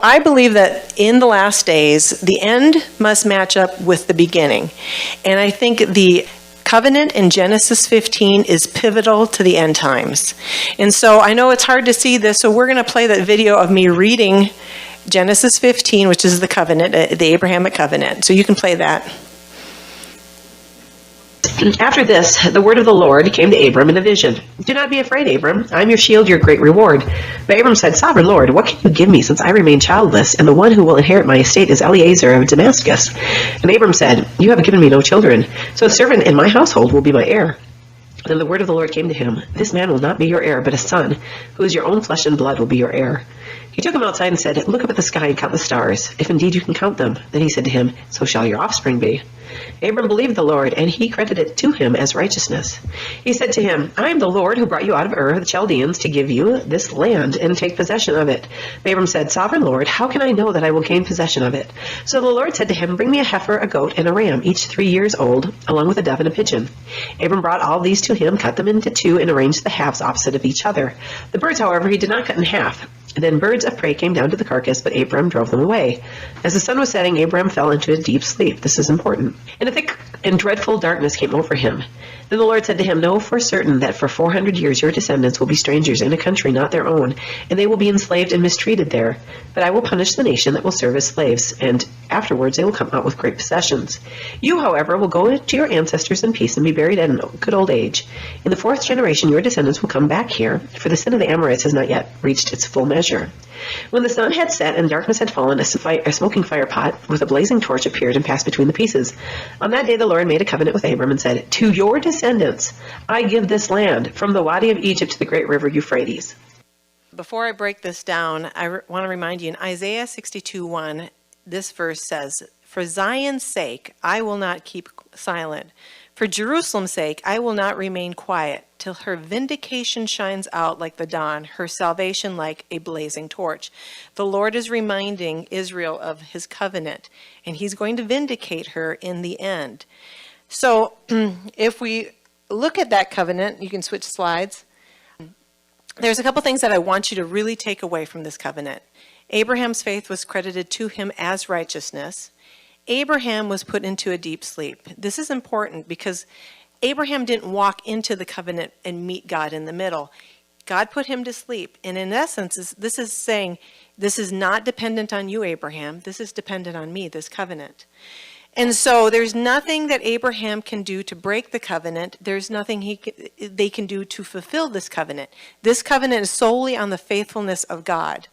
I believe that in the last days, the end must match up with the beginning. And I think the covenant in Genesis 15 is pivotal to the end times. And so I know it's hard to see this, so we're going to play that video of me reading Genesis 15, which is the covenant, the Abrahamic covenant. So you can play that. After this, the word of the Lord came to Abram in a vision. Do not be afraid, Abram. I am your shield, your great reward. But Abram said, Sovereign Lord, what can you give me since I remain childless, and the one who will inherit my estate is Eliezer of Damascus? And Abram said, You have given me no children, so a servant in my household will be my heir. Then the word of the Lord came to him, This man will not be your heir, but a son, who is your own flesh and blood, will be your heir. He took him outside and said, Look up at the sky and count the stars, if indeed you can count them. Then he said to him, So shall your offspring be. Abram believed the Lord, and he credited it to him as righteousness. He said to him, I am the Lord who brought you out of Ur of the Chaldeans to give you this land and take possession of it. But Abram said, Sovereign Lord, how can I know that I will gain possession of it? So the Lord said to him, Bring me a heifer, a goat, and a ram, each 3 years old, along with a dove and a pigeon. Abram brought all these to him, cut them into two, and arranged the halves opposite of each other. The birds, however, he did not cut in half. Then birds of prey came down to the carcass, but Abram drove them away. As the sun was setting, Abram fell into a deep sleep. This is important. And a thick and dreadful darkness came over him. Then the Lord said to him, Know for certain that for 400 years your descendants will be strangers in a country not their own, and they will be enslaved and mistreated there. But I will punish the nation that will serve as slaves, and afterwards they will come out with great possessions. You, however, will go to your ancestors in peace and be buried at a good old age. In the 4th generation your descendants will come back here, for the sin of the Amorites has not yet reached its full measure. When the sun had set and darkness had fallen, a smoking fire pot with a blazing torch appeared and passed between the pieces. On that day the Lord made a covenant with Abram and said, To your descendants I give this land, from the Wadi of Egypt to the great river Euphrates. Before I break this down, I want to remind you in Isaiah 62:1, this verse says, For Zion's sake I will not keep silent. For Jerusalem's sake I will not remain quiet, till her vindication shines out like the dawn, her salvation like a blazing torch. The Lord is reminding Israel of his covenant, and he's going to vindicate her in the end. So if we look at that covenant, you can switch slides. There's a couple things that I want you to really take away from this covenant. Abraham's faith was credited to him as righteousness. Abraham was put into a deep sleep. This is important because Abraham didn't walk into the covenant and meet God in the middle. God put him to sleep. And in essence, this is saying, this is not dependent on you, Abraham. This is dependent on me, this covenant. And so there's nothing that Abraham can do to break the covenant. There's nothing they can do to fulfill this covenant. This covenant is solely on the faithfulness of God.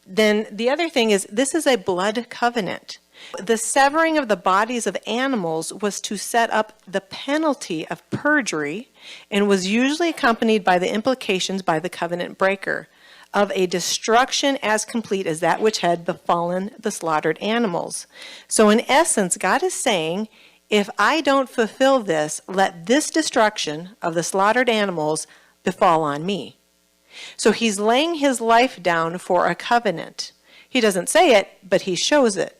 Then the other thing is, this is a blood covenant. The severing of the bodies of animals was to set up the penalty of perjury and was usually accompanied by the implications by the covenant breaker of a destruction as complete as that which had befallen the slaughtered animals. So in essence, God is saying, if I don't fulfill this, let this destruction of the slaughtered animals befall on me. So he's laying his life down for a covenant. He doesn't say it, but he shows it.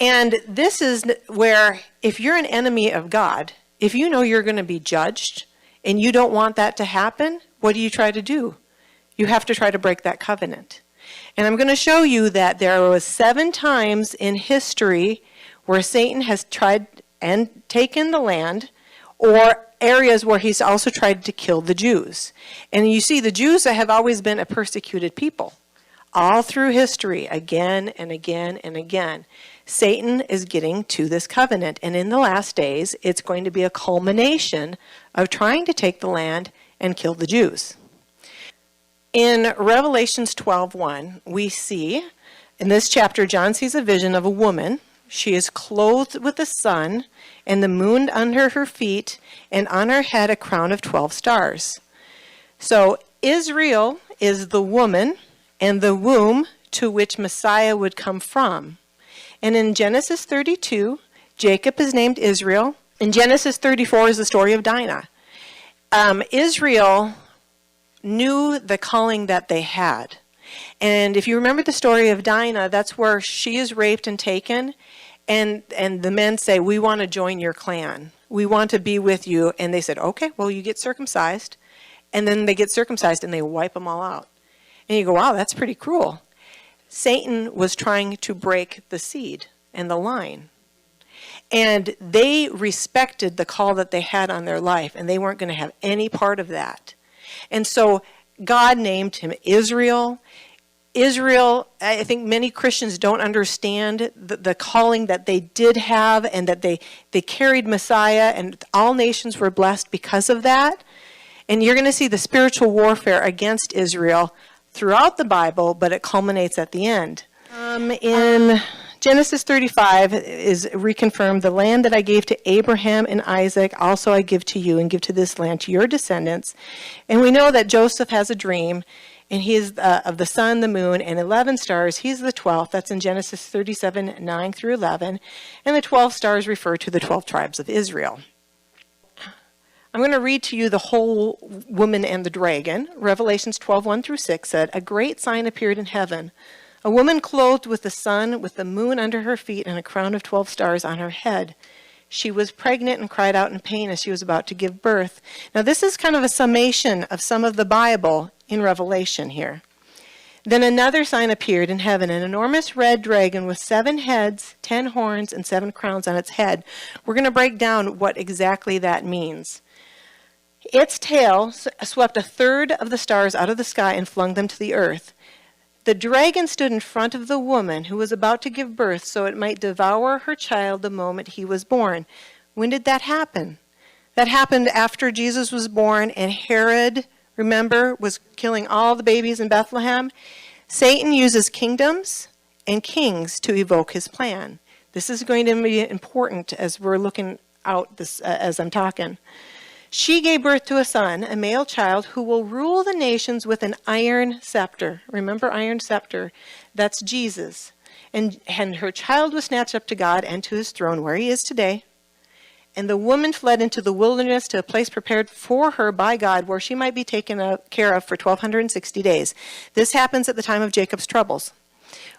And this is where, if you're an enemy of God, if you know you're going to be judged and you don't want that to happen, what do you try to do? You have to try to break that covenant. And I'm going to show you that there was 7 times in history where Satan has tried and taken the land, or areas where he's also tried to kill the Jews. And you see, the Jews have always been a persecuted people. All through history, again and again and again. Satan is getting to this covenant, and in the last days, it's going to be a culmination of trying to take the land and kill the Jews. In Revelations 12:1, we see, in this chapter, John sees a vision of a woman. She is clothed with the sun, and the moon under her feet, and on her head a crown of 12 stars. So Israel is the woman and the womb to which Messiah would come from. And in Genesis 32, Jacob is named Israel. In Genesis 34 is the story of Dinah. Israel knew the calling that they had. And if you remember the story of Dinah, that's where she is raped and taken. And the men say, we want to join your clan. We want to be with you. And they said, okay, well, you get circumcised. And then they get circumcised and they wipe them all out. And you go, wow, that's pretty cruel. Satan was trying to break the seed and the line. And they respected the call that they had on their life, and they weren't going to have any part of that. And so God named him Israel. Israel, I think many Christians don't understand the calling that they did have, and that they carried Messiah, and all nations were blessed because of that. And you're going to see the spiritual warfare against Israel throughout the Bible, but it culminates at the end. In Genesis 35 is reconfirmed, the land that I gave to Abraham and Isaac, also I give to you, and give to this land to your descendants. And we know that Joseph has a dream, and he is of the sun, the moon, and 11 stars. He's the 12th. That's in Genesis 37, 9 through 11. And the 12 stars refer to the 12 tribes of Israel. I'm going to read to you the whole woman and the dragon. Revelations 12, 1 through 6 said, a great sign appeared in heaven. A woman clothed with the sun, with the moon under her feet, and a crown of 12 stars on her head. She was pregnant and cried out in pain as she was about to give birth. Now, this is kind of a summation of some of the Bible in Revelation here. Then another sign appeared in heaven, an enormous red dragon with 7 heads, 10 horns, and 7 crowns on its head. We're going to break down what exactly that means. Its tail swept a third of the stars out of the sky and flung them to the earth. The dragon stood in front of the woman who was about to give birth so it might devour her child the moment he was born. When did that happen? That happened after Jesus was born, and Herod, remember, was killing all the babies in Bethlehem. Satan uses kingdoms and kings to evoke his plan. This is going to be important as we're looking out this as I'm talking. She gave birth to a son, a male child, who will rule the nations with an iron scepter. Remember iron scepter? That's Jesus. And her child was snatched up to God and to his throne, where he is today. And the woman fled into the wilderness to a place prepared for her by God, where she might be taken care of for 1,260 days. This happens at the time of Jacob's troubles.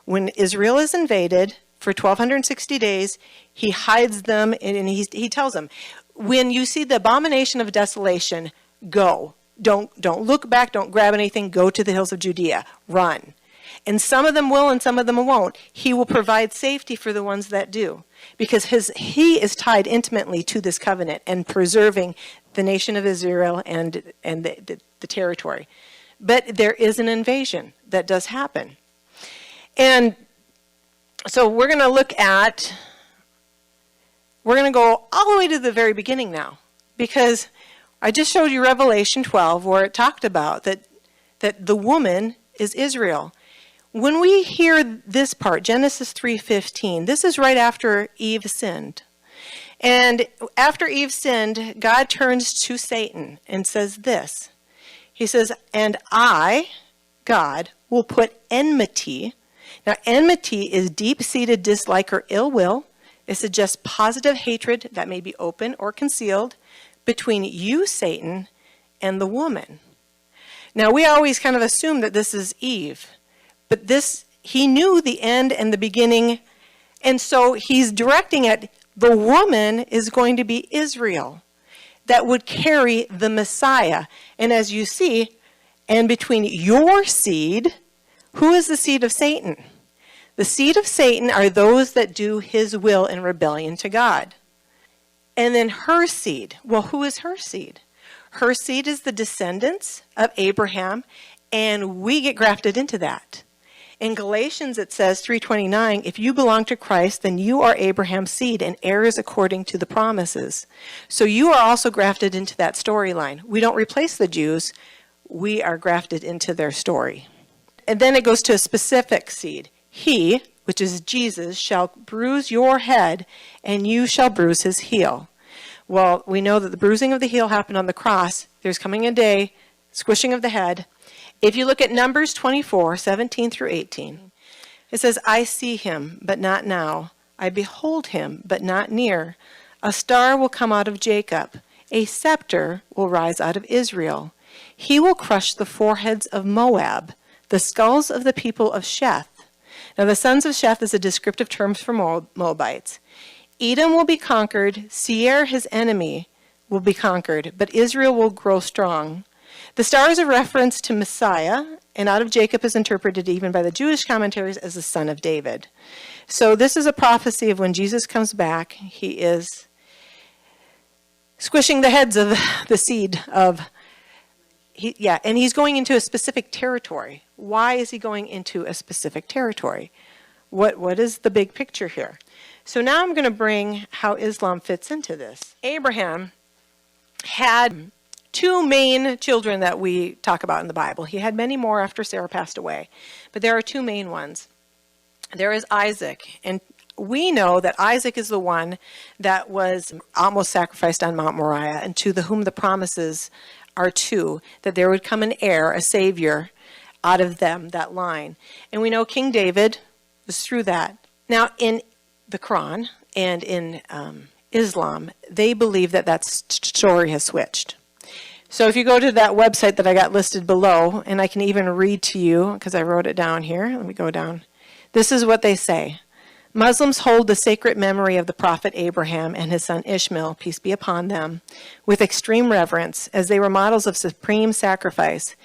When Israel is invaded for 1,260 days, he hides them, and he tells them, when you see the abomination of desolation, go. Don't look back, don't grab anything, go to the hills of Judea, run. And some of them will and some of them won't. He will provide safety for the ones that do, because he is tied intimately to this covenant and preserving the nation of Israel and the territory. But there is an invasion that does happen. And so we're going to go all the way to the very beginning now, because I just showed you Revelation 12, where it talked about that the woman is Israel. When we hear this part, Genesis 3:15, this is right after Eve sinned. And after Eve sinned, God turns to Satan and says this. He says, and I, God, will put enmity. Now, enmity is deep-seated dislike or ill will. It suggests positive hatred that may be open or concealed between you, Satan, and the woman. Now, we always kind of assume that this is Eve, but he knew the end and the beginning, and so he's directing at the woman is going to be Israel that would carry the Messiah. And as you see, and between your seed, who is the seed of Satan? The seed of Satan are those that do his will in rebellion to God. And then her seed. Well, who is her seed? Her seed is the descendants of Abraham, and we get grafted into that. In Galatians, it says 3:29, if you belong to Christ, then you are Abraham's seed and heirs according to the promises. So you are also grafted into that storyline. We don't replace the Jews. We are grafted into their story. And then it goes to a specific seed. He, which is Jesus, shall bruise your head, and you shall bruise his heel. Well, we know that the bruising of the heel happened on the cross. There's coming a day, squishing of the head. If you look at Numbers 24, 17 through 18, it says, I see him, but not now. I behold him, but not near. A star will come out of Jacob. A scepter will rise out of Israel. He will crush the foreheads of Moab, the skulls of the people of Sheth. Now, the sons of Sheth is a descriptive term for Moabites. Edom will be conquered. Seir, his enemy, will be conquered, but Israel will grow strong. The star is a reference to Messiah and out of Jacob is interpreted even by the Jewish commentaries as the son of David. So this is a prophecy of when Jesus comes back, he is squishing the heads of the seed of, and he's going into a specific territory. Why is he going into a specific territory? What is the big picture here? So now I'm going to bring how Islam fits into this. Abraham had two main children that we talk about in the Bible. He had many more after Sarah passed away, but there are two main ones. There is Isaac, and we know that Isaac is the one that was almost sacrificed on Mount Moriah, and to whom the promises are two, that there would come an heir, a savior, out of them, that line. And we know King David was through that. Now, in the Quran and in Islam, they believe that that story has switched. So if you go to that website that I got listed below, and I can even read to you, because I wrote it down here. Let me go down. This is what they say. Muslims hold the sacred memory of the prophet Abraham and his son Ishmael, peace be upon them, with extreme reverence, as they were models of supreme sacrifice.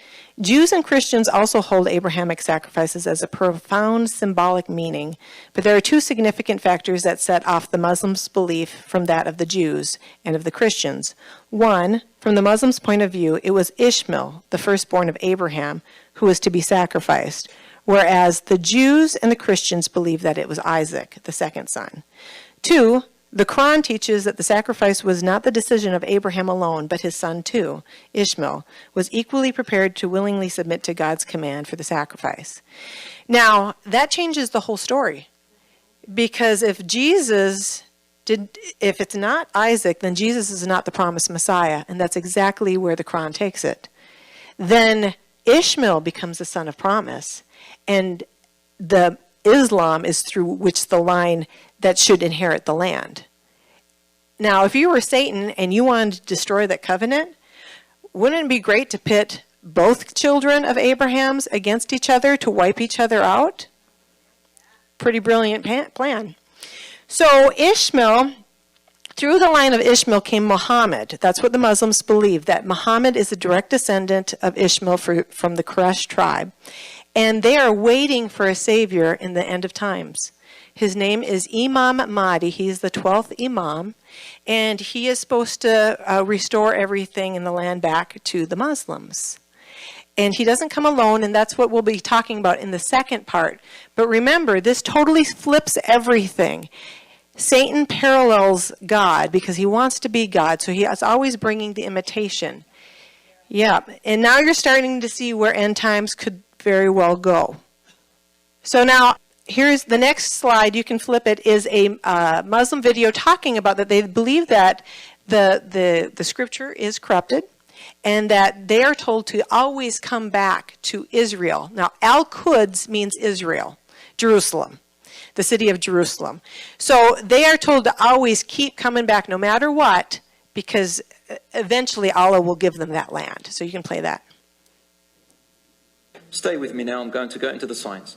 Jews and Christians also hold Abrahamic sacrifices as a profound symbolic meaning, but there are two significant factors that set off the Muslims' belief from that of the Jews and of the Christians. One, from the Muslims' point of view, it was Ishmael, the firstborn of Abraham, who was to be sacrificed, whereas the Jews and the Christians believe that it was Isaac, the second son. Two, the Quran teaches that the sacrifice was not the decision of Abraham alone, but his son too, Ishmael, was equally prepared to willingly submit to God's command for the sacrifice. Now, that changes the whole story, because if it's not Isaac, then Jesus is not the promised Messiah, and that's exactly where the Quran takes it. Then Ishmael becomes the son of promise, and the Islam is through which the line that should inherit the land. Now, if you were Satan and you wanted to destroy that covenant, wouldn't it be great to pit both children of Abraham's against each other to wipe each other out? Pretty brilliant plan. So Ishmael, through the line of Ishmael came Muhammad. That's what the Muslims believe, that Muhammad is a direct descendant of Ishmael from the Quraysh tribe. And they are waiting for a savior in the end of times. His name is Imam Mahdi. He's the 12th Imam. And he is supposed to restore everything in the land back to the Muslims. And he doesn't come alone, and that's what we'll be talking about in the second part. But remember, this totally flips everything. Satan parallels God because he wants to be God, so he is always bringing the imitation. Yeah, and now you're starting to see where end times could very well go. So now, here's the next slide. You can flip it. Is a Muslim video talking about that they believe that the scripture is corrupted, and that they are told to always come back to Israel. Now, Al-Quds means Israel, Jerusalem, the city of Jerusalem. So they are told to always keep coming back no matter what, because eventually Allah will give them that land. So you can play that. Stay with me now, I'm going to go into the science.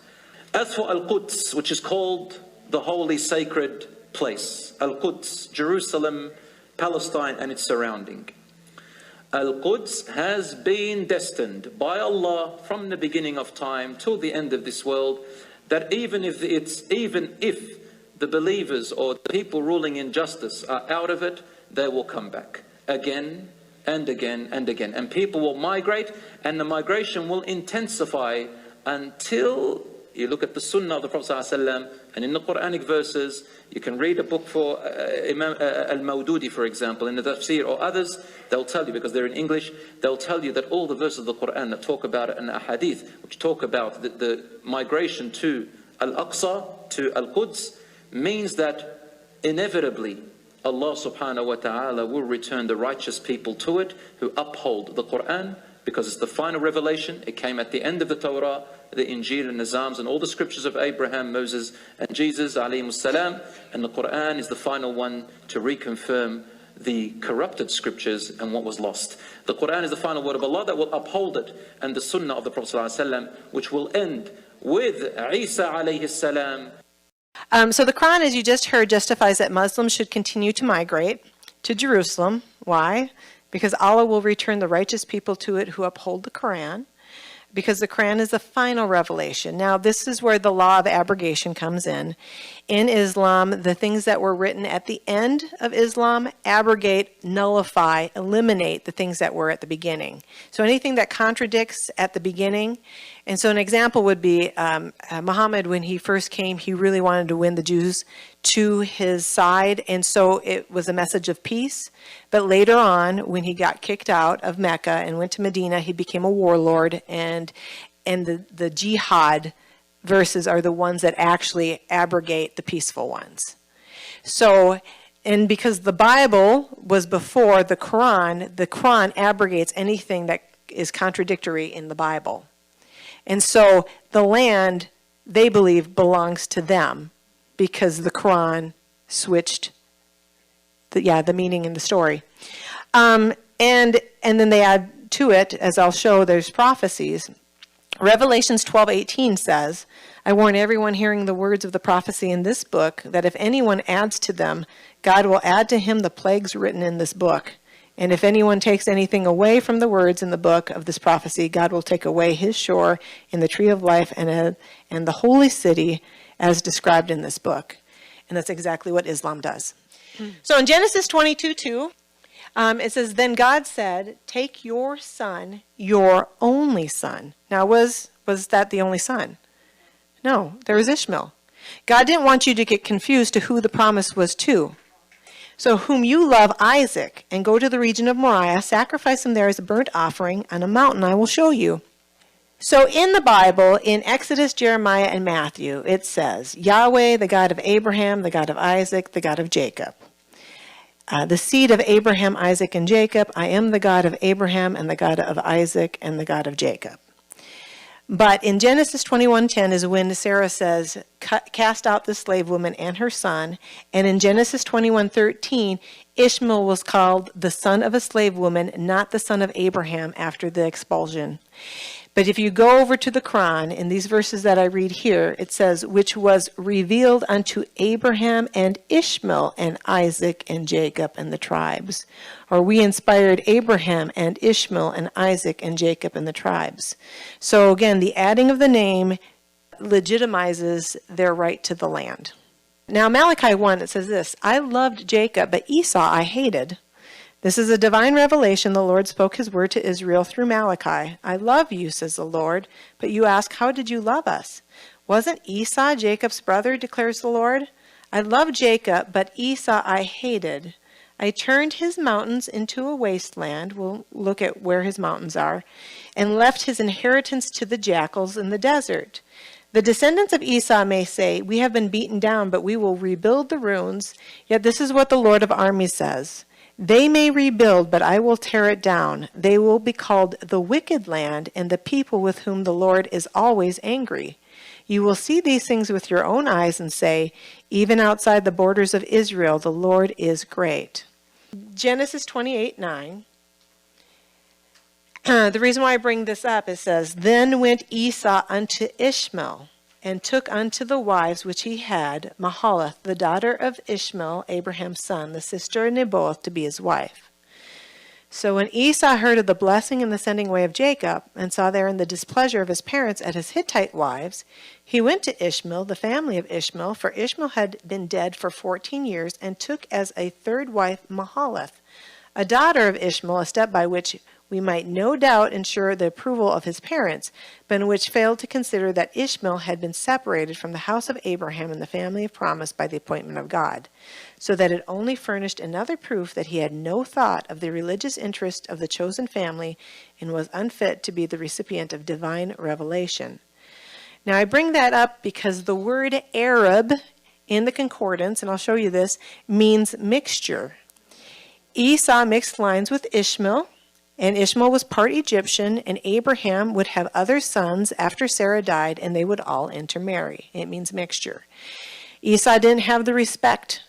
As for Al-Quds, which is called the holy sacred place, Al-Quds, Jerusalem, Palestine and its surrounding. Al-Quds has been destined by Allah from the beginning of time till the end of this world, that even if the believers or the people ruling in justice are out of it, they will come back again and again and again. And people will migrate, and the migration will intensify until you look at the Sunnah of the Prophet ﷺ, and in the Quranic verses, you can read a book for Imam al-Mawdudi, for example, in the Tafsir, or others, they'll tell you, because they're in English, they'll tell you that all the verses of the Quran that talk about it, and the Hadith, which talk about the migration to Al-Aqsa, to Al-Quds, means that inevitably Allah subhanahu wa ta'ala will return the righteous people to it who uphold the Quran, because it's the final revelation. It came at the end of the Torah, the Injil and the Psalms and all the scriptures of Abraham, Moses and Jesus alayhimus salam, and the Quran is the final one to reconfirm the corrupted scriptures and what was lost. The Quran is the final word of Allah that will uphold it, and the Sunnah of the Prophet ﷺ, which will end with Isa alayhi salam. So the Quran, as you just heard, justifies that Muslims should continue to migrate to Jerusalem. Why? Because Allah will return the righteous people to it who uphold the Quran. because the Quran is the final revelation. Now, this is where the law of abrogation comes in. In Islam, the things that were written at the end of Islam abrogate, nullify, eliminate the things that were at the beginning. So anything that contradicts at the beginning, and so an example would be Muhammad, when he first came, he really wanted to win the Jews to his side, and so it was a message of peace. But later on, when he got kicked out of Mecca and went to Medina, he became a warlord, and the jihad verses are the ones that actually abrogate the peaceful ones. So, and because the Bible was before the Quran abrogates anything that is contradictory in the Bible. And so the land, they believe, belongs to them because the Quran switched the meaning in the story. And then they add to it, as I'll show, there's prophecies. Revelations 12:18 says, I warn everyone hearing the words of the prophecy in this book that if anyone adds to them, God will add to him the plagues written in this book. And if anyone takes anything away from the words in the book of this prophecy, God will take away his shore in the tree of life and the holy city as described in this book. And that's exactly what Islam does. So in Genesis 22:2, it says, Then God said, take your son, your only son. Now, was that the only son? No, there was Ishmael. God didn't want you to get confused to who the promise was to. So whom you love, Isaac, and go to the region of Moriah, sacrifice him there as a burnt offering on a mountain I will show you. So in the Bible, in Exodus, Jeremiah, and Matthew, it says, Yahweh, the God of Abraham, the God of Isaac, the God of Jacob. The seed of Abraham, Isaac, and Jacob, I am the God of Abraham and the God of Isaac and the God of Jacob. But in Genesis 21:10 is when Sarah says, cast out the slave woman and her son. And in Genesis 21:13, Ishmael was called the son of a slave woman, not the son of Abraham after the expulsion. But if you go over to the Quran, in these verses that I read here, it says, which was revealed unto Abraham and Ishmael and Isaac and Jacob and the tribes. Or we inspired Abraham and Ishmael and Isaac and Jacob and the tribes. So again, the adding of the name legitimizes their right to the land. Now Malachi 1, it says this, I loved Jacob, but Esau I hated. This is a divine revelation. The Lord spoke his word to Israel through Malachi. I love you, says the Lord. But you ask, how did you love us? Wasn't Esau Jacob's brother, declares the Lord? I loved Jacob, but Esau I hated. I turned his mountains into a wasteland. We'll look at where his mountains are. And left his inheritance to the jackals in the desert. The descendants of Esau may say, we have been beaten down, but we will rebuild the ruins. Yet this is what the Lord of armies says. They may rebuild, but I will tear it down. They will be called the wicked land and the people with whom the Lord is always angry. You will see these things with your own eyes and say, even outside the borders of Israel, the Lord is great. Genesis 28:9. The reason why I bring this up, it says, Then went Esau unto Ishmael, and took unto the wives which he had Mahalath, the daughter of Ishmael, Abraham's son, the sister of Nebaioth, to be his wife. So when Esau heard of the blessing and the sending away of Jacob, and saw therein the displeasure of his parents at his Hittite wives, he went to Ishmael, the family of Ishmael, for Ishmael had been dead for 14 years, and took as a third wife Mahalath, a daughter of Ishmael, a step by which we might no doubt ensure the approval of his parents, but in which failed to consider that Ishmael had been separated from the house of Abraham and the family of promise by the appointment of God, so that it only furnished another proof that he had no thought of the religious interest of the chosen family and was unfit to be the recipient of divine revelation. Now I bring that up because the word Arab in the concordance, and I'll show you this, means mixture. Esau mixed lines with Ishmael, and Ishmael was part Egyptian, and Abraham would have other sons after Sarah died, and they would all intermarry. It means mixture. Esau didn't have the respect.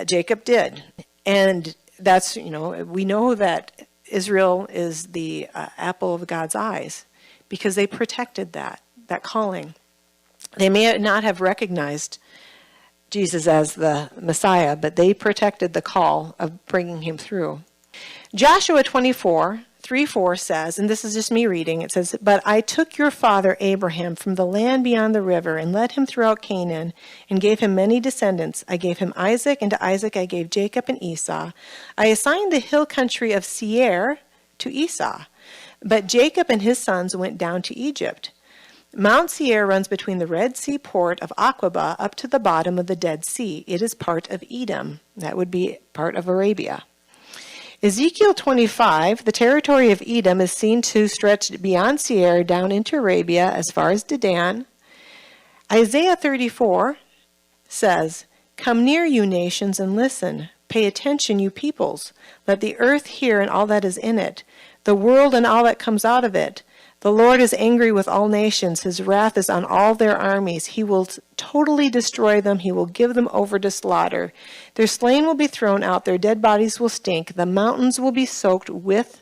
Jacob did. And that's, we know that Israel is the apple of God's eyes because they protected that calling. They may not have recognized Jesus as the Messiah, but they protected the call of bringing him through. Joshua 24:3 3:4 says, and this is just me reading, it says, "But I took your father Abraham from the land beyond the river and led him throughout Canaan and gave him many descendants. I gave him Isaac, and to Isaac I gave Jacob and Esau. I assigned the hill country of Seir to Esau, but Jacob and his sons went down to Egypt. Mount Seir runs between the Red Sea port of Aqaba up to the bottom of the Dead Sea. It is part of Edom." That would be part of Arabia. Ezekiel 25, the territory of Edom is seen to stretch beyond Seir down into Arabia as far as Dedan. Isaiah 34 says, "Come near, you nations, and listen. Pay attention, you peoples. Let the earth hear and all that is in it, the world and all that comes out of it. The Lord is angry with all nations. His wrath is on all their armies. He will totally destroy them. He will give them over to slaughter. Their slain will be thrown out. Their dead bodies will stink. The mountains will be soaked with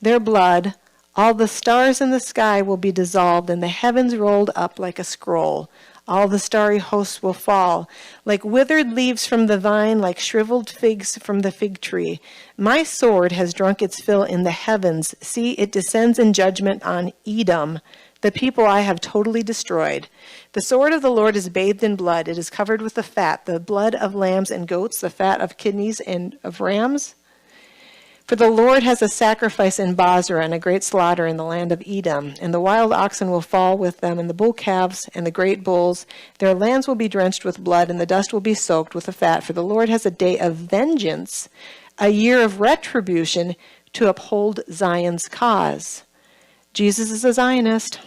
their blood. All the stars in the sky will be dissolved, and the heavens rolled up like a scroll. All the starry hosts will fall, like withered leaves from the vine, like shriveled figs from the fig tree. My sword has drunk its fill in the heavens. See, it descends in judgment on Edom, the people I have totally destroyed. The sword of the Lord is bathed in blood. It is covered with the fat, the blood of lambs and goats, the fat of kidneys and of rams. For the Lord has a sacrifice in Basra and a great slaughter in the land of Edom, and the wild oxen will fall with them, and the bull calves and the great bulls. Their lands will be drenched with blood, and the dust will be soaked with the fat. For the Lord has a day of vengeance, a year of retribution, to uphold Zion's cause." Jesus is a Zionist.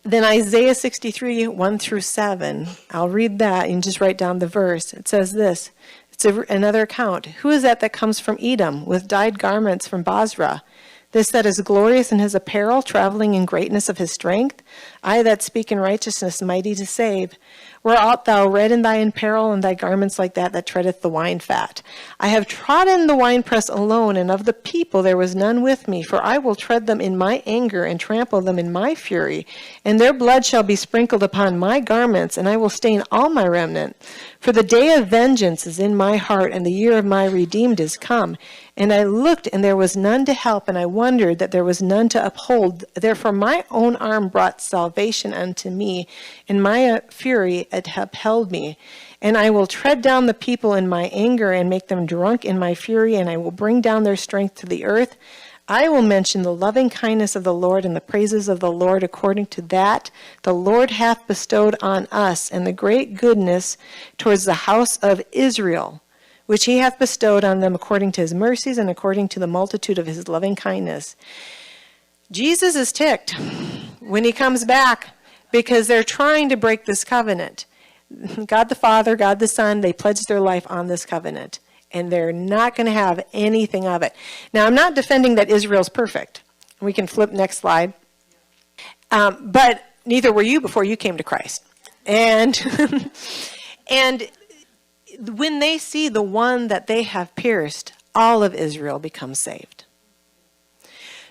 Then Isaiah 63, 1 through 7. I'll read that and just write down the verse. It says this. It's another account. "Who is that comes from Edom with dyed garments from Basra? This that is glorious in his apparel, traveling in greatness of his strength? I that speak in righteousness, mighty to save. Where art thou, red in thy apparel, and thy garments like that treadeth the wine fat? I have trodden the winepress alone, and of the people there was none with me. For I will tread them in my anger, and trample them in my fury. And their blood shall be sprinkled upon my garments, and I will stain all my remnant. For the day of vengeance is in my heart, and the year of my redeemed is come. And I looked, and there was none to help, and I wondered that there was none to uphold. Therefore my own arm brought salvation unto me, and my fury it upheld me. And I will tread down the people in my anger, and make them drunk in my fury, and I will bring down their strength to the earth. I will mention the loving kindness of the Lord and the praises of the Lord according to that the Lord hath bestowed on us, and the great goodness towards the house of Israel, which he hath bestowed on them according to his mercies and according to the multitude of his loving kindness." Jesus is ticked when he comes back because they're trying to break this covenant. God the Father, God the Son, they pledged their life on this covenant, and they're not going to have anything of it. Now, I'm not defending that Israel's perfect. We can flip next slide. But neither were you before you came to Christ. And and when they see the one that they have pierced, all of Israel becomes saved.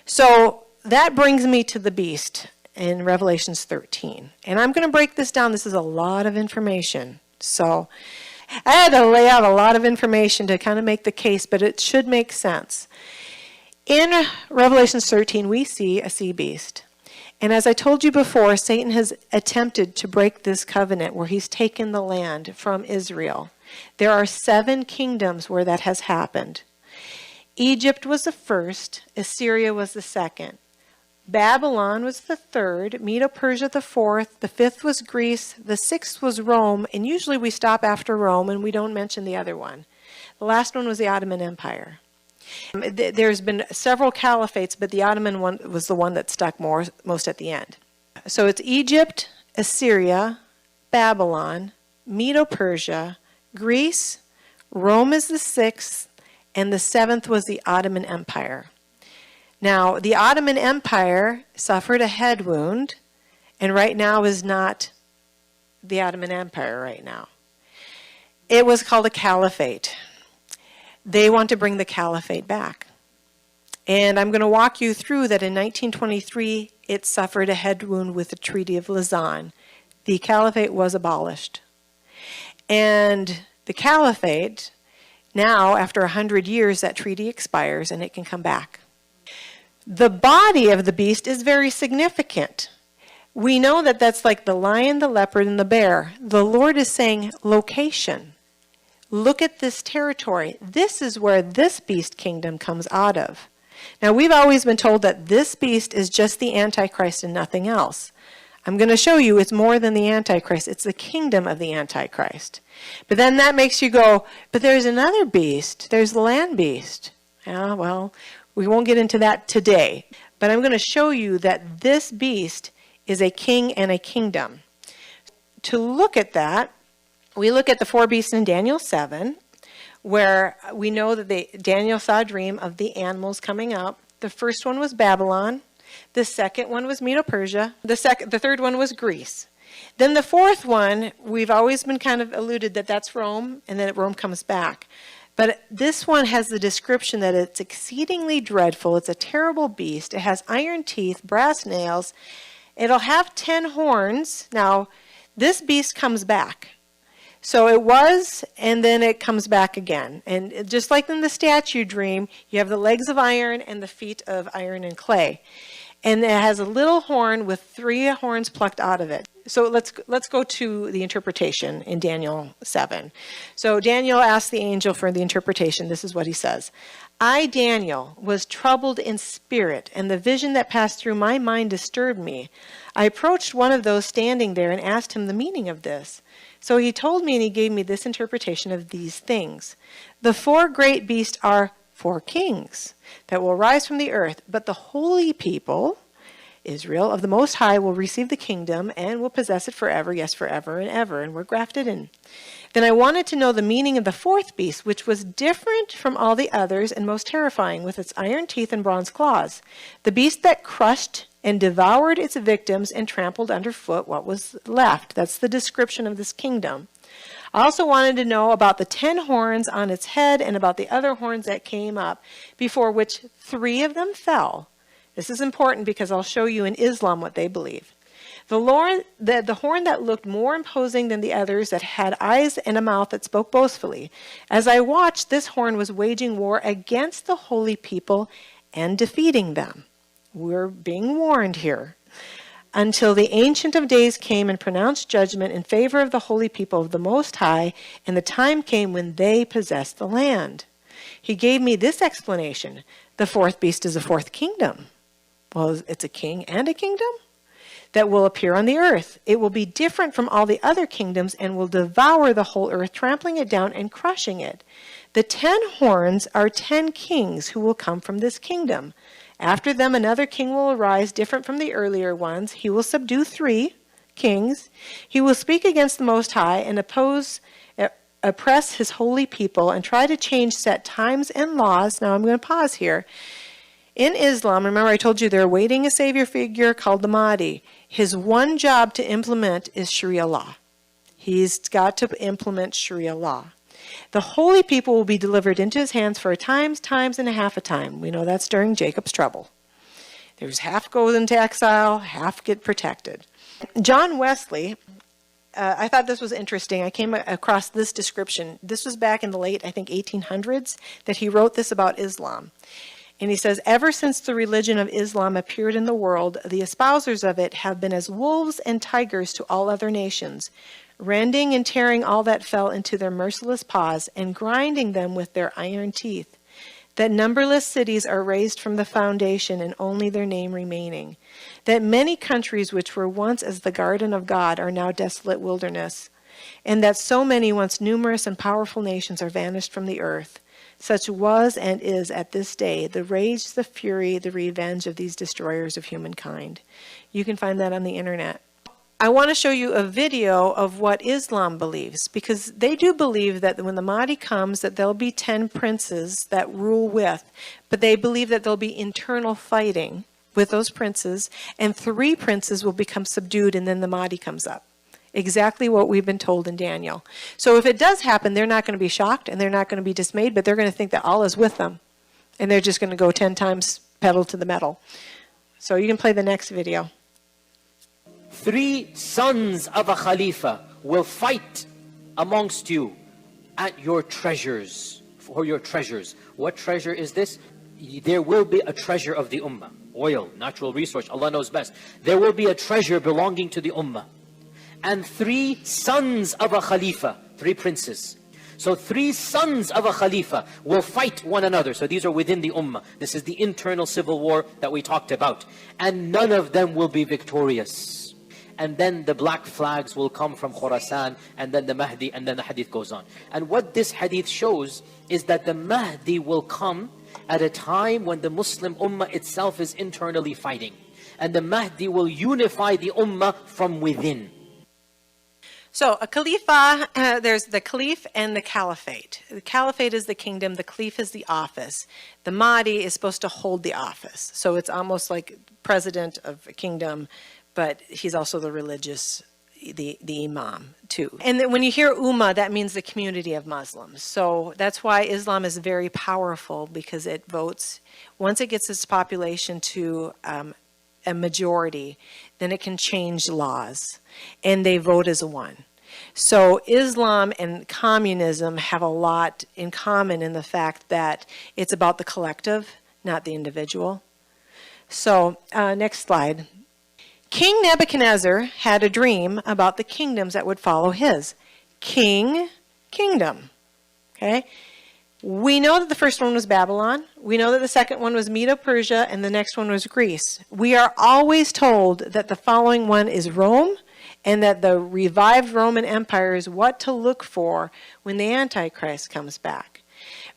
So that brings me to the beast in Revelations 13. And I'm going to break this down. This is a lot of information. So I had to lay out a lot of information to kind of make the case, but it should make sense. In Revelations 13, we see a sea beast. And as I told you before, Satan has attempted to break this covenant where he's taken the land from Israel. There are 7 kingdoms where that has happened. Egypt was the first, Assyria was the second. Babylon was the third, Medo-Persia the fourth, the fifth was Greece, the sixth was Rome, and usually we stop after Rome and we don't mention the other one. The last one was the Ottoman Empire. There's been several caliphates, but the Ottoman one was the one that stuck most at the end. So it's Egypt, Assyria, Babylon, Medo-Persia, Greece, Rome is the sixth, and the seventh was the Ottoman Empire. Now, the Ottoman Empire suffered a head wound, and right now is not the Ottoman Empire right now. It was called a caliphate. They want to bring the caliphate back. And I'm going to walk you through that in 1923, it suffered a head wound with the Treaty of Lausanne. The caliphate was abolished. And the caliphate, now, after 100 years, that treaty expires and it can come back. The body of the beast is very significant. We know that that's like the lion, the leopard, and the bear. The Lord is saying location. Look at this territory. This is where this beast kingdom comes out of. Now, we've always been told that this beast is just the Antichrist and nothing else. I'm going to show you it's more than the Antichrist. It's the kingdom of the Antichrist. But then that makes you go, but there's another beast. There's the land beast. Yeah, well, we won't get into that today. But I'm going to show you that this beast is a king and a kingdom. To look at that, we look at the four beasts in Daniel 7, where we know that Daniel saw a dream of the animals coming up. The first one was Babylon. The second one was Medo-Persia. The third one was Greece. Then the fourth one, we've always been kind of alluded that that's Rome, and then Rome comes back. But this one has the description that it's exceedingly dreadful. It's a terrible beast. It has iron teeth, brass nails. It'll have 10 horns. Now, this beast comes back. So it was, and then it comes back again. And just like in the statue dream, you have the legs of iron and the feet of iron and clay. And it has a little horn with 3 horns plucked out of it. So let's go to the interpretation in Daniel 7. So Daniel asked the angel for the interpretation. This is what he says. I, Daniel, was troubled in spirit, and the vision that passed through my mind disturbed me. I approached one of those standing there and asked him the meaning of this. So he told me, and he gave me this interpretation of these things. The 4 great beasts are 4 kings that will rise from the earth, but the holy people, Israel, of the Most High, will receive the kingdom and will possess it forever, yes, forever and ever, and we're grafted in. Then I wanted to know the meaning of the 4th beast, which was different from all the others and most terrifying, with its iron teeth and bronze claws. The beast that crushed and devoured its victims and trampled underfoot what was left. That's the description of this kingdom. I also wanted to know about the 10 horns on its head and about the other horns that came up, before which 3 of them fell. This is important because I'll show you in Islam what they believe. The horn that looked more imposing than the others, that had eyes and a mouth that spoke boastfully. As I watched, this horn was waging war against the holy people and defeating them. We're being warned here. Until the Ancient of Days came and pronounced judgment in favor of the holy people of the Most High, and the time came when they possessed the land. He gave me this explanation. The 4th beast is a 4th kingdom. Well, it's a king and a kingdom that will appear on the earth. It will be different from all the other kingdoms and will devour the whole earth, trampling it down and crushing it. The 10 horns are 10 kings who will come from this kingdom. After them, another king will arise, different from the earlier ones. He will subdue 3 kings. He will speak against the Most High and oppress his holy people and try to change set times and laws. Now I'm going to pause here. In Islam, remember I told you they're awaiting a savior figure called the Mahdi. His one job to implement is Sharia law. He's got to implement Sharia law. The holy people will be delivered into his hands for times and a half a time. We know that's during Jacob's trouble. There's half go into exile, half get protected. John Wesley, I thought this was interesting. I came across this description. This was back in the late, I think, 1800s that he wrote this about Islam. And he says, ever since the religion of Islam appeared in the world, the espousers of it have been as wolves and tigers to all other nations, rending and tearing all that fell into their merciless paws and grinding them with their iron teeth. That numberless cities are razed from the foundation and only their name remaining. That many countries which were once as the garden of God are now desolate wilderness. And that so many once numerous and powerful nations are vanished from the earth. Such was and is at this day the rage, the fury, the revenge of these destroyers of humankind. You can find that on the internet. I want to show you a video of what Islam believes, because they do believe that when the Mahdi comes that there'll be 10 princes that rule with, but they believe that there'll be internal fighting with those princes, and 3 princes will become subdued, and then the Mahdi comes up. Exactly what we've been told in Daniel. So if it does happen, they're not going to be shocked and they're not going to be dismayed, but they're going to think that Allah is with them. And they're just going to go 10 times pedal to the metal. So you can play the next video. 3 sons of a Khalifa will fight amongst you at your treasures, for your treasures. What treasure is this? there will be a treasure of the ummah. Oil, natural resource, Allah knows best. There will be a treasure belonging to the ummah. And 3 sons of a Khalifa, 3 princes. So 3 sons of a Khalifa will fight one another. So these are within the ummah. This is the internal civil war that we talked about. And none of them will be victorious. And then the black flags will come from Khurasan, and then the Mahdi, and then the hadith goes on. And what this hadith shows is that the Mahdi will come at a time when the Muslim ummah itself is internally fighting. And the Mahdi will unify the ummah from within. So a Khalifa, there's the Caliph and the Caliphate. The Caliphate is the kingdom, the Caliph is the office. The Mahdi is supposed to hold the office. So it's almost like president of a kingdom, but he's also the religious, the imam too. And then when you hear Ummah, that means the community of Muslims. So that's why Islam is very powerful, because it votes, once it gets its population to a majority, then it can change laws, and they vote as one. So Islam and communism have a lot in common in the fact that it's about the collective, not the individual. So next slide. King Nebuchadnezzar had a dream about the kingdoms that would follow his. Kingdom. Okay? We know that the first one was Babylon. We know that the second one was Medo-Persia, and the next one was Greece. We are always told that the following one is Rome, and that the revived Roman Empire is what to look for when the Antichrist comes back.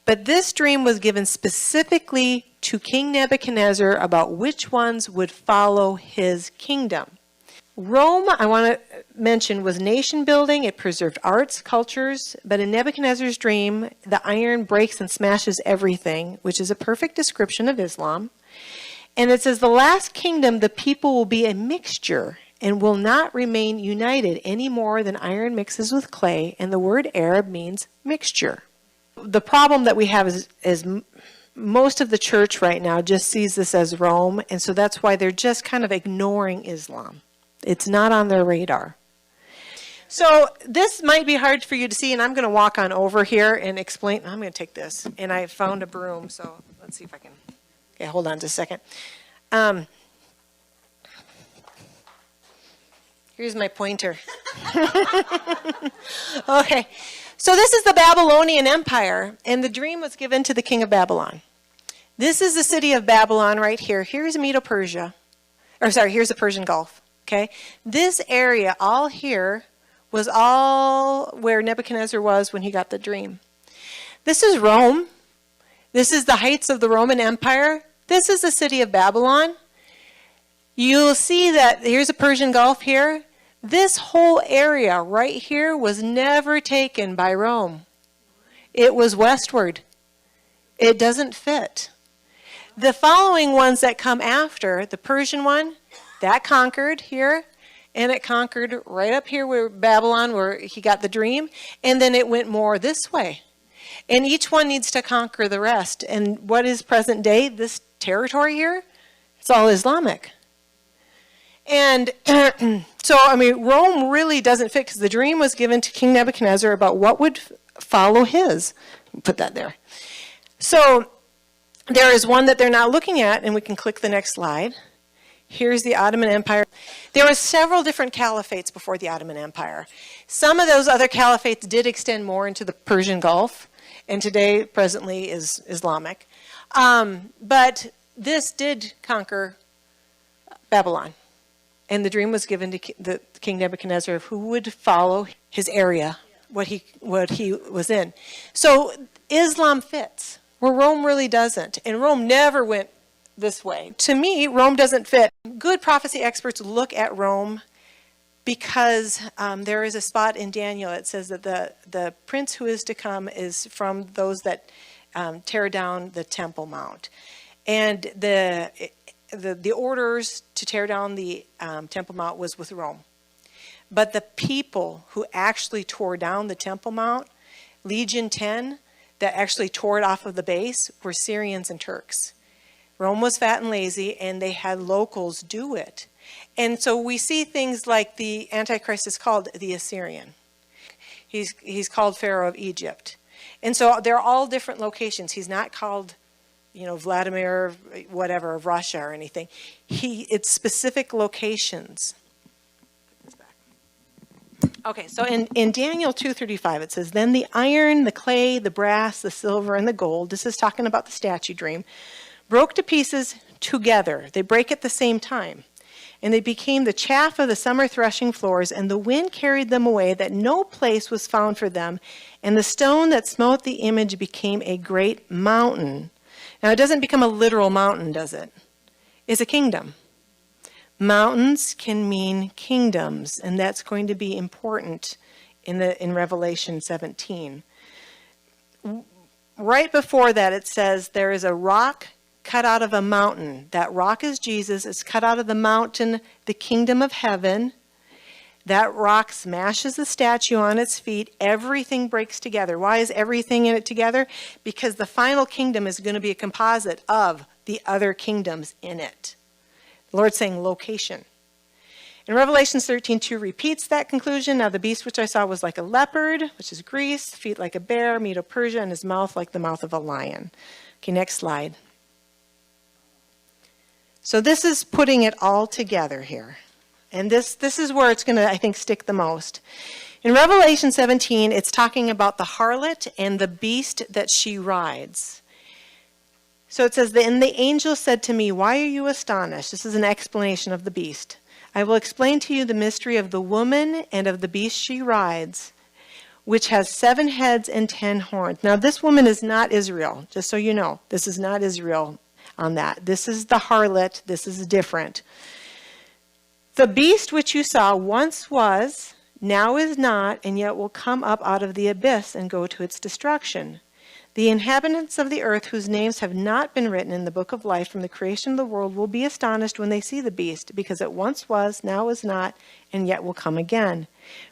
But this dream was given specifically to King Nebuchadnezzar about which ones would follow his kingdom. Rome, I want to mention, was nation building. It preserved arts, cultures, but in Nebuchadnezzar's dream, the iron breaks and smashes everything, which is a perfect description of Islam. And it says, the last kingdom, the people will be a mixture and will not remain united any more than iron mixes with clay, and the word Arab means mixture. The problem that we have is most of the church right now just sees this as Rome, and so that's why they're just kind of ignoring Islam. It's not on their radar. So this might be hard for you to see, and I'm going to walk on over here and explain. I'm going to take this, and I found a broom, so let's see if I can. Okay, hold on just a second. Here's my pointer. Okay, so this is the Babylonian Empire, and the dream was given to the king of Babylon. This is the city of Babylon right here. Here's Medo-Persia. Here's the Persian Gulf. Okay, this area all here was all where Nebuchadnezzar was when he got the dream. This is Rome. This is the heights of the Roman Empire. This is the city of Babylon. You'll see that here's a Persian Gulf here. This whole area right here was never taken by Rome. It was westward. It doesn't fit. The following ones that come after, the Persian one, that conquered here, and it conquered right up here where Babylon, where he got the dream, and then it went more this way. And each one needs to conquer the rest. And what is present day, this territory here, it's all Islamic. And so, Rome really doesn't fit, because the dream was given to King Nebuchadnezzar about what would follow his. Put that there. So there is one that they're not looking at, and we can click the next slide. Here's the Ottoman Empire. There were several different caliphates before the Ottoman Empire. Some of those other caliphates did extend more into the Persian Gulf, and today, presently, is Islamic. But this did conquer Babylon. And the dream was given to the King Nebuchadnezzar of who would follow his area, what he was in. So Islam fits, where Rome really doesn't. And Rome never went this way. To me, Rome doesn't fit. Good prophecy experts look at Rome because there is a spot in Daniel that says that the prince who is to come is from those that tear down the Temple Mount. And the orders to tear down the Temple Mount was with Rome. But the people who actually tore down the Temple Mount, Legion 10, that actually tore it off of the base, were Syrians and Turks. Rome was fat and lazy, and they had locals do it. And so we see things like the Antichrist is called the Assyrian. He's called Pharaoh of Egypt. And so they're all different locations. He's not called Vladimir, whatever, of Russia or anything. It's specific locations. Okay, so in Daniel 2:35 it says, "Then the iron, the clay, the brass, the silver, and the gold," this is talking about the statue dream, "broke to pieces together." They break at the same time. "And they became the chaff of the summer threshing floors, and the wind carried them away, that no place was found for them. And the stone that smote the image became a great mountain." Now, it doesn't become a literal mountain, does it? It's a kingdom. Mountains can mean kingdoms, and that's going to be important in Revelation 17. Right before that, it says there is a rock cut out of a mountain. That rock is Jesus. It's cut out of the mountain, the kingdom of heaven. That rock smashes the statue on its feet. Everything breaks together. Why is everything in it together? Because the final kingdom is going to be a composite of the other kingdoms in it. The Lord's saying location. And Revelation 13:2 repeats that conclusion. "Now the beast which I saw was like a leopard," which is Greece, "feet like a bear, Medo-Persia, and his mouth like the mouth of a lion." Okay, next slide. So this is putting it all together here. And this is where it's going to, I think, stick the most. In Revelation 17, it's talking about the harlot and the beast that she rides. So it says, "And the angel said to me, 'Why are you astonished?'" This is an explanation of the beast. "I will explain to you the mystery of the woman and of the beast she rides, which has 7 heads and 10 horns." Now, this woman is not Israel, just so you know. This is not Israel on that. This is the harlot. This is different. "The beast which you saw once was, now is not, and yet will come up out of the abyss and go to its destruction. The inhabitants of the earth whose names have not been written in the book of life from the creation of the world will be astonished when they see the beast, because it once was, now is not, and yet will come again."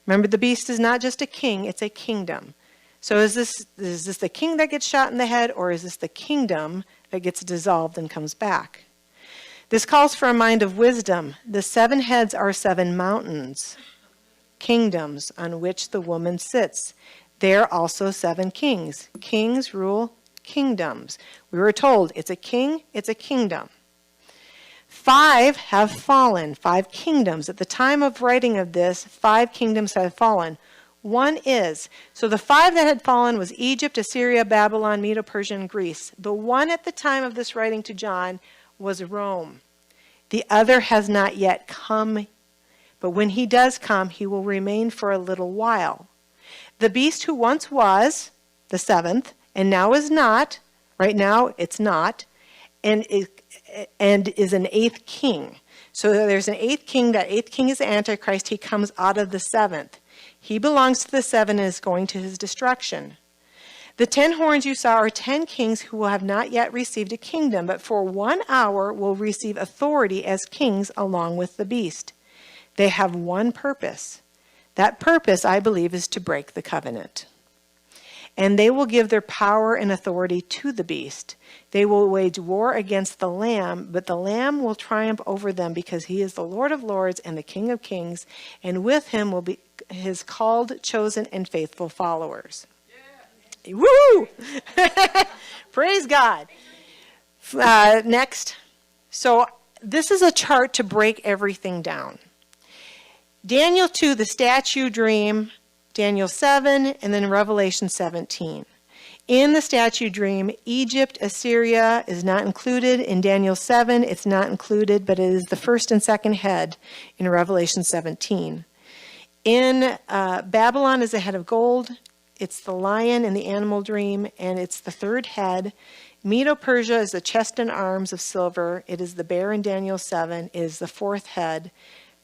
Remember, the beast is not just a king, it's a kingdom. So is this the king that gets shot in the head, or is this the kingdom that gets dissolved and comes back? This calls for a mind of wisdom. The 7 heads are 7 mountains, kingdoms on which the woman sits. There are also 7 kings. Kings rule kingdoms. We were told it's a king, it's a kingdom. 5 have fallen, 5 kingdoms. At the time of writing of this, 5 kingdoms have fallen. One is, so the 5 that had fallen was Egypt, Assyria, Babylon, Medo-Persia, and Greece. The one at the time of this writing to John was Rome. The other has not yet come, but when he does come, he will remain for a little while. The beast who once was, the 7th, and now is not, right now it's not, and is an 8th king. So there's an 8th king. That 8th king is the Antichrist. He comes out of the 7th. He belongs to the 7 and is going to his destruction. The 10 horns you saw are 10 kings who will have not yet received a kingdom, but for 1 hour will receive authority as kings along with the beast. They have one purpose. That purpose, I believe, is to break the covenant. And they will give their power and authority to the beast. They will wage war against the Lamb, but the Lamb will triumph over them because he is the Lord of lords and the King of kings, and with him will be his called, chosen, and faithful followers. Yeah. Woo! Praise God. Next. So this is a chart to break everything down. Daniel 2, the statue dream, Daniel 7, and then Revelation 17. In the statue dream, Egypt, Assyria is not included. In Daniel 7, it's not included, but it is the first and second head in Revelation 17. In Babylon is a head of gold. It's the lion in the animal dream, and it's the 3rd head. Medo-Persia is the chest and arms of silver. It is the bear in Daniel 7. It is the 4th head.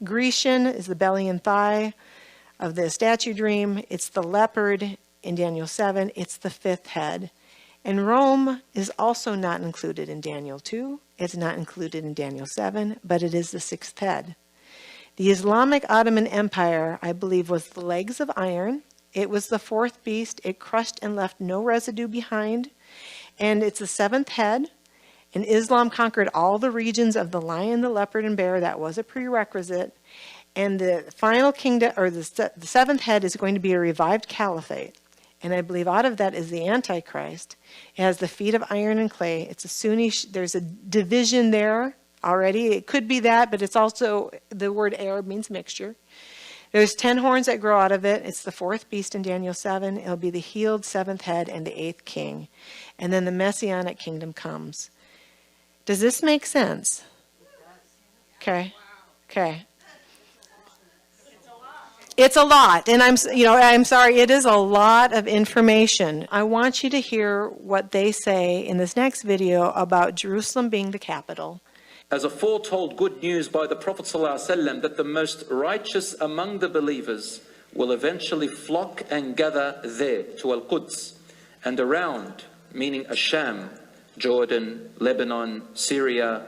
Grecian is the belly and thigh of the statue dream. It's the leopard in Daniel 7. It's the 5th head. And Rome is also not included in Daniel 2. It's not included in Daniel 7, but it is the 6th head. The Islamic Ottoman Empire, I believe, was the legs of iron. It was the 4th beast. It crushed and left no residue behind. And it's the 7th head. And Islam conquered all the regions of the lion, the leopard, and bear. That was a prerequisite. And the final kingdom, or the 7th head, is going to be a revived caliphate. And I believe out of that is the Antichrist. It has the feet of iron and clay. It's a Sunni, there's a division there already. It could be that, but it's also, the word Arab means mixture. There's 10 horns that grow out of it. It's the fourth beast in Daniel 7. It'll be the healed seventh head and the eighth king. And then the Messianic kingdom comes. Does this make sense? Okay. Okay. It's a lot. And I'm sorry, it is a lot of information. I want you to hear what they say in this next video about Jerusalem being the capital. As a foretold good news by the Prophet ﷺ that the most righteous among the believers will eventually flock and gather there to Al-Quds and around, meaning Asham, Jordan, Lebanon, Syria,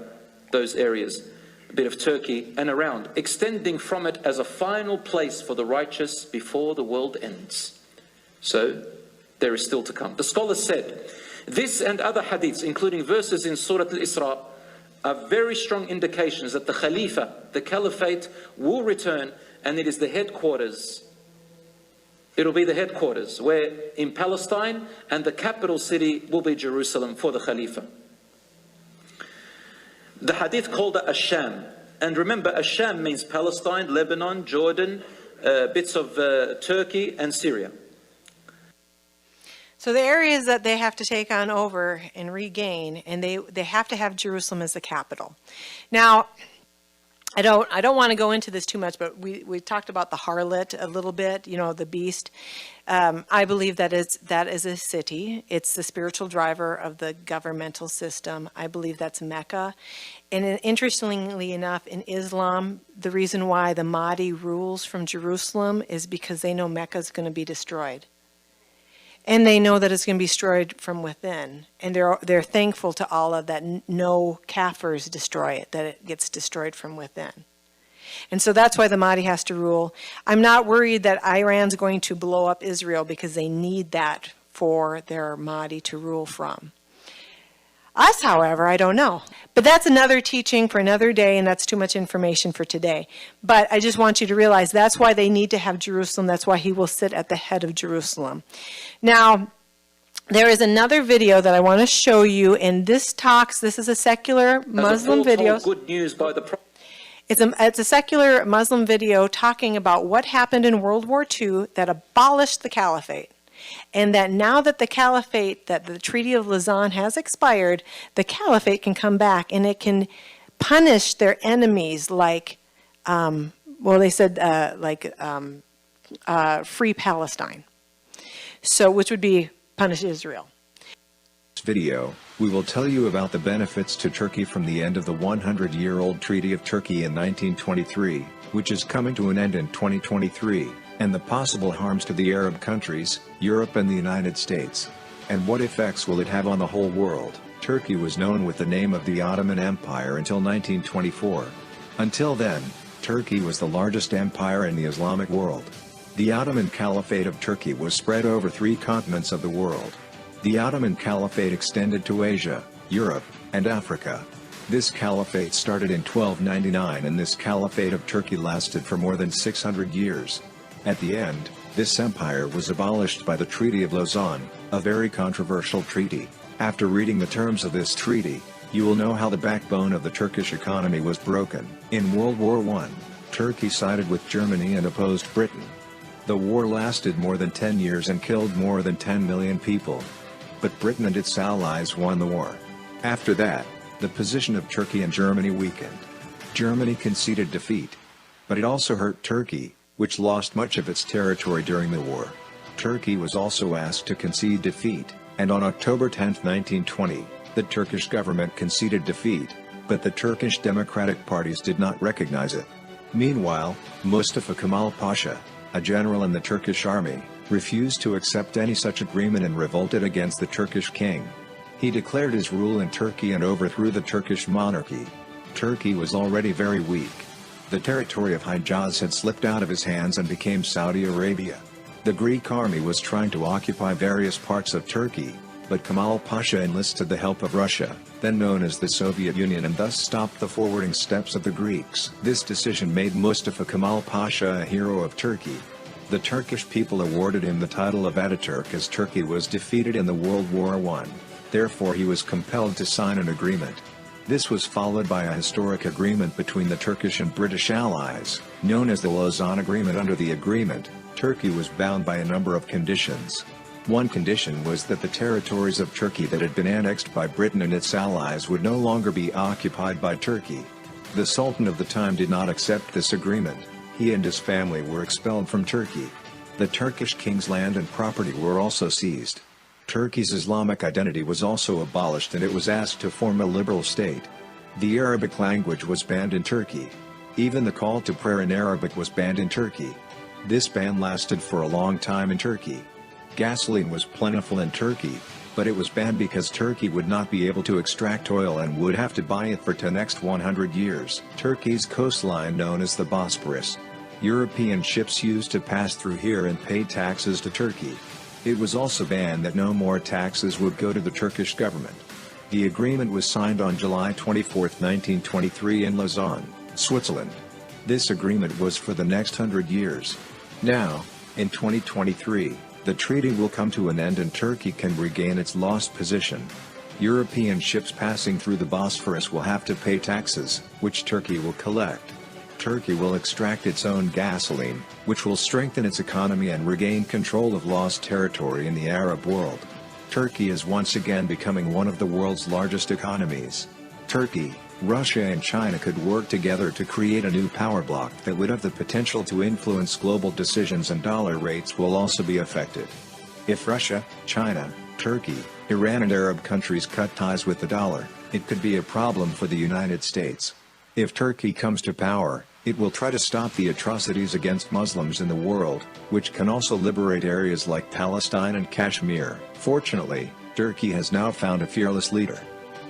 those areas, a bit of Turkey and around, extending from it as a final place for the righteous before the world ends. So there is still to come. The scholars said, this and other hadiths, including verses in Surah Al-Isra, are very strong indications that the Khalifa, the Caliphate, will return, and it is the headquarters. It'll be the headquarters, where in Palestine, and the capital city will be Jerusalem for the Khalifa. The hadith called it Asham. And remember, Asham means Palestine, Lebanon, Jordan, bits of Turkey and Syria. So the areas that they have to take on over and regain, and they have to have Jerusalem as the capital. Now, I don't want to go into this too much, but we talked about the harlot a little bit, the beast. I believe that is a city. It's the spiritual driver of the governmental system. I believe that's Mecca. And interestingly enough, in Islam, the reason why the Mahdi rules from Jerusalem is because they know Mecca is going to be destroyed. And they know that it's going to be destroyed from within. And they're thankful to Allah that no kafirs destroy it, that it gets destroyed from within. And so that's why the Mahdi has to rule. I'm not worried that Iran's going to blow up Israel because they need that for their Mahdi to rule from. Us, however, I don't know. But that's another teaching for another day, and that's too much information for today. But I just want you to realize that's why they need to have Jerusalem. That's why he will sit at the head of Jerusalem. Now, there is another video that I want to show you, and this is a secular Muslim video. Good news by the It's a secular Muslim video talking about what happened in World War II that abolished the caliphate. And that now that the caliphate, that the Treaty of Lausanne has expired, the caliphate can come back and it can punish their enemies like, they said free Palestine. So, which would be punish Israel. In this video, we will tell you about the benefits to Turkey from the end of the 100-year-old Treaty of Turkey in 1923, which is coming to an end in 2023. And the possible harms to the Arab countries, Europe and the United States. And what effects will it have on the whole world? Turkey was known with the name of the Ottoman Empire until 1924. Until then, Turkey was the largest empire in the Islamic world. The Ottoman Caliphate of Turkey was spread over 3 continents of the world. The Ottoman Caliphate extended to Asia, Europe, and Africa. This caliphate started in 1299, and this Caliphate of Turkey lasted for more than 600 years. At the end, this empire was abolished by the Treaty of Lausanne, a very controversial treaty. After reading the terms of this treaty, you will know how the backbone of the Turkish economy was broken. In World War I, Turkey sided with Germany and opposed Britain. The war lasted more than 10 years and killed more than 10 million people. But Britain and its allies won the war. After that, the position of Turkey and Germany weakened. Germany conceded defeat. But it also hurt Turkey, which lost much of its territory during the war. Turkey was also asked to concede defeat, and on October 10, 1920, the Turkish government conceded defeat, but the Turkish democratic parties did not recognize it. Meanwhile, Mustafa Kemal Pasha, a general in the Turkish army, refused to accept any such agreement and revolted against the Turkish king. He declared his rule in Turkey and overthrew the Turkish monarchy. Turkey was already very weak. The territory of Hijaz had slipped out of his hands and became Saudi Arabia. The Greek army was trying to occupy various parts of Turkey, but Kemal Pasha enlisted the help of Russia, then known as the Soviet Union, and thus stopped the forwarding steps of the Greeks. This decision made Mustafa Kemal Pasha a hero of Turkey. The Turkish people awarded him the title of Ataturk as Turkey was defeated in the World War I. Therefore he was compelled to sign an agreement. This was followed by a historic agreement between the Turkish and British allies, known as the Lausanne Agreement. Under the agreement, Turkey was bound by a number of conditions. One condition was that the territories of Turkey that had been annexed by Britain and its allies would no longer be occupied by Turkey. The Sultan of the time did not accept this agreement. He and his family were expelled from Turkey. The Turkish king's land and property were also seized. Turkey's Islamic identity was also abolished and it was asked to form a liberal state. The Arabic language was banned in Turkey. Even the call to prayer in Arabic was banned in Turkey. This ban lasted for a long time in Turkey. Gasoline was plentiful in Turkey, but it was banned because Turkey would not be able to extract oil and would have to buy it for the next 100 years. Turkey's coastline, known as the Bosporus. European ships used to pass through here and pay taxes to Turkey. It was also banned that no more taxes would go to the Turkish government. The agreement was signed on July 24, 1923 in Lausanne, Switzerland. This agreement was for the next 100 years. Now, in 2023, the treaty will come to an end and Turkey can regain its lost position. European ships passing through the Bosphorus will have to pay taxes, which Turkey will collect. Turkey will extract its own gasoline, which will strengthen its economy and regain control of lost territory in the Arab world. Turkey is once again becoming one of the world's largest economies. Turkey, Russia and China could work together to create a new power bloc that would have the potential to influence global decisions, and dollar rates will also be affected. If Russia, China, Turkey, Iran and Arab countries cut ties with the dollar, it could be a problem for the United States. If Turkey comes to power, it will try to stop the atrocities against Muslims in the world, which can also liberate areas like Palestine and Kashmir. Fortunately, Turkey has now found a fearless leader.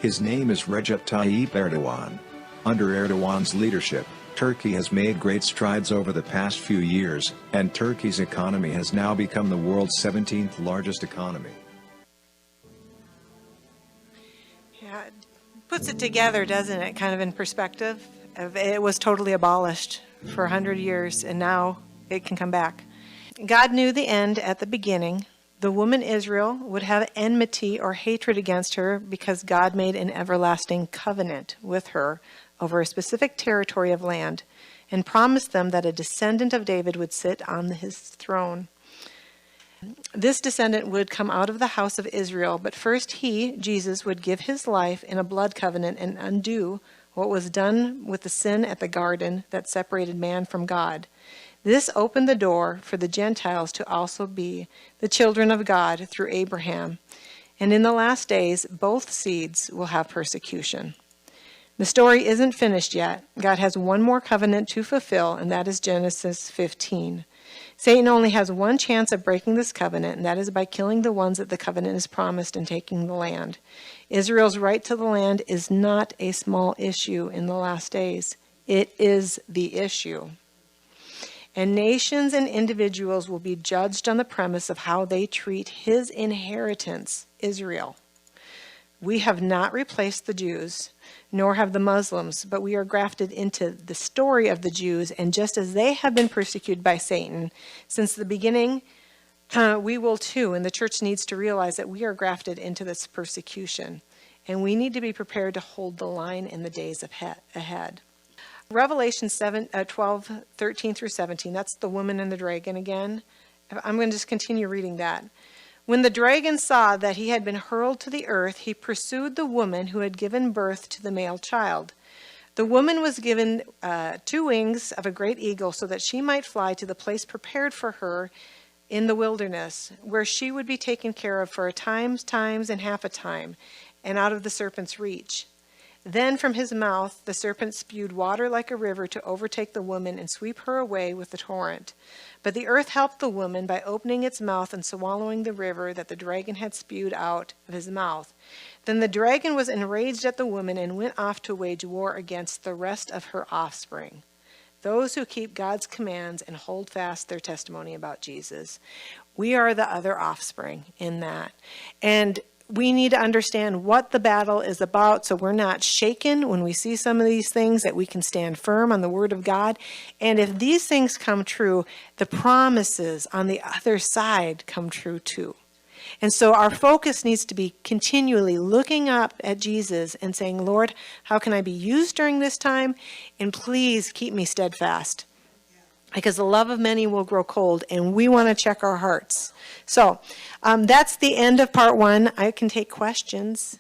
His name is Recep Tayyip Erdogan. Under Erdogan's leadership, Turkey has made great strides over the past few years, and Turkey's economy has now become the world's 17th largest economy. Yeah, it puts it together, doesn't it? Kind of in perspective. It was totally abolished for 100 years, and now it can come back. God knew the end at the beginning. The woman Israel would have enmity or hatred against her because God made an everlasting covenant with her over a specific territory of land and promised them that a descendant of David would sit on his throne. This descendant would come out of the house of Israel, but first he, Jesus, would give his life in a blood covenant and undo what was done with the sin at the garden that separated man from God. This opened the door for the Gentiles to also be the children of God through Abraham. And in the last days, both seeds will have persecution. The story isn't finished yet. God has one more covenant to fulfill, and that is Genesis 15. Satan only has one chance of breaking this covenant, and that is by killing the ones that the covenant is promised and taking the land. Israel's right to the land is not a small issue in the last days. It is the issue. And nations and individuals will be judged on the premise of how they treat his inheritance, Israel. We have not replaced the Jews, nor have the Muslims, but we are grafted into the story of the Jews, and just as they have been persecuted by Satan since the beginning, we will too, and the church needs to realize that we are grafted into this persecution, and we need to be prepared to hold the line in the days ahead. Revelation 12, 13 through 17, that's the woman and the dragon again. I'm going to just continue reading that. When the dragon saw that he had been hurled to the earth, he pursued the woman who had given birth to the male child. The woman was given 2 wings of a great eagle so that she might fly to the place prepared for her in the wilderness, where she would be taken care of for a times, and half a time, and out of the serpent's reach. Then from his mouth the serpent spewed water like a river to overtake the woman and sweep her away with the torrent. But the earth helped the woman by opening its mouth and swallowing the river that the dragon had spewed out of his mouth. Then the dragon was enraged at the woman and went off to wage war against the rest of her offspring, those who keep God's commands and hold fast their testimony about Jesus. We are the other offspring in that. And we need to understand what the battle is about so we're not shaken when we see some of these things, that we can stand firm on the Word of God. And if these things come true, the promises on the other side come true too. And so our focus needs to be continually looking up at Jesus and saying, Lord, how can I be used during this time? And please keep me steadfast, because the love of many will grow cold, and we want to check our hearts. So that's the end of part 1. I can take questions.